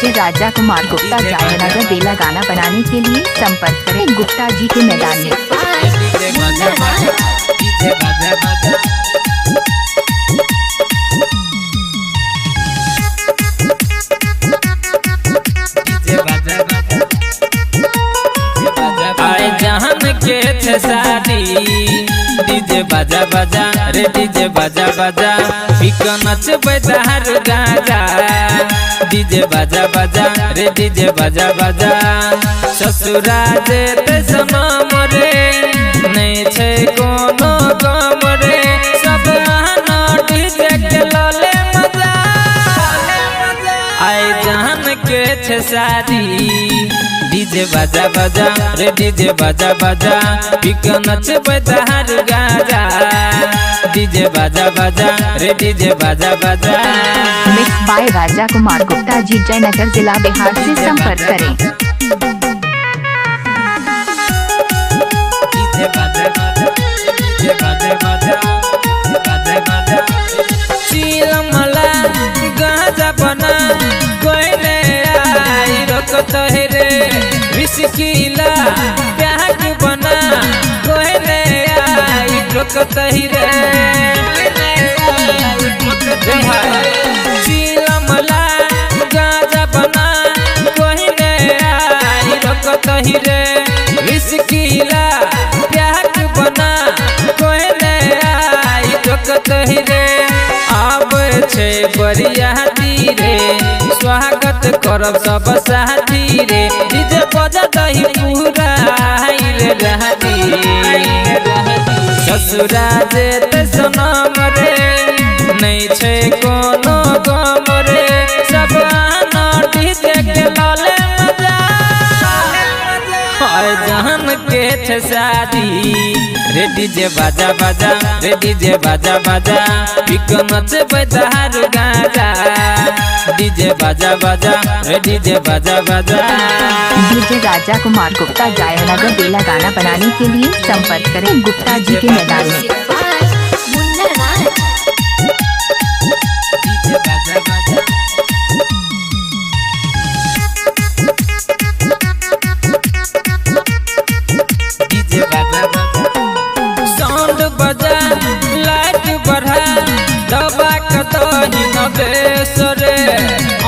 DJ Raja Kumar Gupta Jaynagar बेला गाना बनाने के लिए संपर्क करें गुप्ता जी के मैदान में। के थे शादी डीजे बाजा बाजा रे डीजे बाजा बाजा पिको नच बेदार गाजा डीजे बाजा बाजा रे डीजे बाजा बाजा ससुरा जेते सनम रे नहीं छे कोनो गम रे सब आना डीजे के लले मजा आए जहान के छे शादी डीजे बाजा बाजा रे डीजे बाजा बाजा पिको नच बेदार गाजा डीजे बाजा बाजा रे डीजे बाजा बाजा। मिक्स बाय राजा कुमार गुप्ता जी जयनगर जिला बिहार से संपर्क करें। डीजे बाजा बाजा डीजे बाजा बाजा बाजा बाजा चिलमला गाजा बना कोयले आई रोकत है रे विस्कीला प्याग बना कोयले आई रोकत है रे चिलमला गाजा बना कोयले आई रोकत है रे विस्कीला प्याग बना कोयले आई रोकत है रे अब छे बरियाती रे स्वागत करब सब साथी रे डीजे बजा दही पूरा रे रहती ससुरा जेते सनम रे नहीं छे कोनो गम रे सब आना डीजे के लले मजा आए जहान के छे शादी रे डीजे बाजा बाजा रे डीजे बाजा बाजा पिको नच बेदार गाजा डीजे बाजा बाजा रे डीजे बाजा बाजा। डीजे राजा कुमार गुप्ता जयनगर बेला गाना बनाने के लिए संपर्क करें गुप्ता जी के मैदान में। डीजे बाजा बाजा डीजे बाजा बाजा साउंड बजा लाइट बढ़ा दबा कतही न बेस रे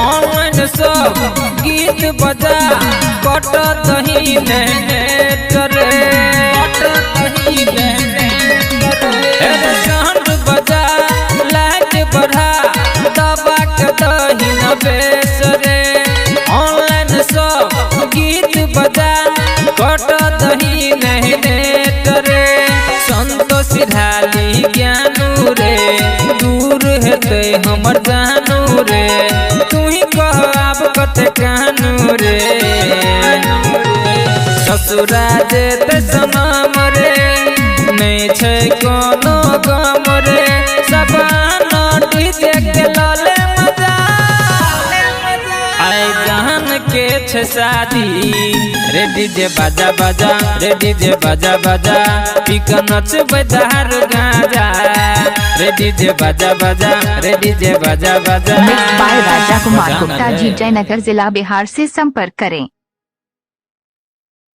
ऑनलाइन सब गीत बजा कटत ही नेट रे साउंड बजा लाइट बढ़ा दबा कतही न बेस रे ऑनलाइन सब गीत बजा कटत ही नेट रे संतोष ढाली ज्ञानू रे दूर हेते हमर जानू रे तू ही कह अब कत कानू रे ससुरा जेते सनम रे नहीं छे कोनो गम रे सब आना डीजे के लले मजा आए जहान के छे शादी रे डीजे बाजा बाजा रे डीजे बाजा बाजा पिको नच बेदार गाजा रे डीजे बाजा बाजा रे डीजे बाजा बाजा। मिक्स बाय राजा कुमार गुप्ता जी जयनगर जिला बिहार से संपर्क करें।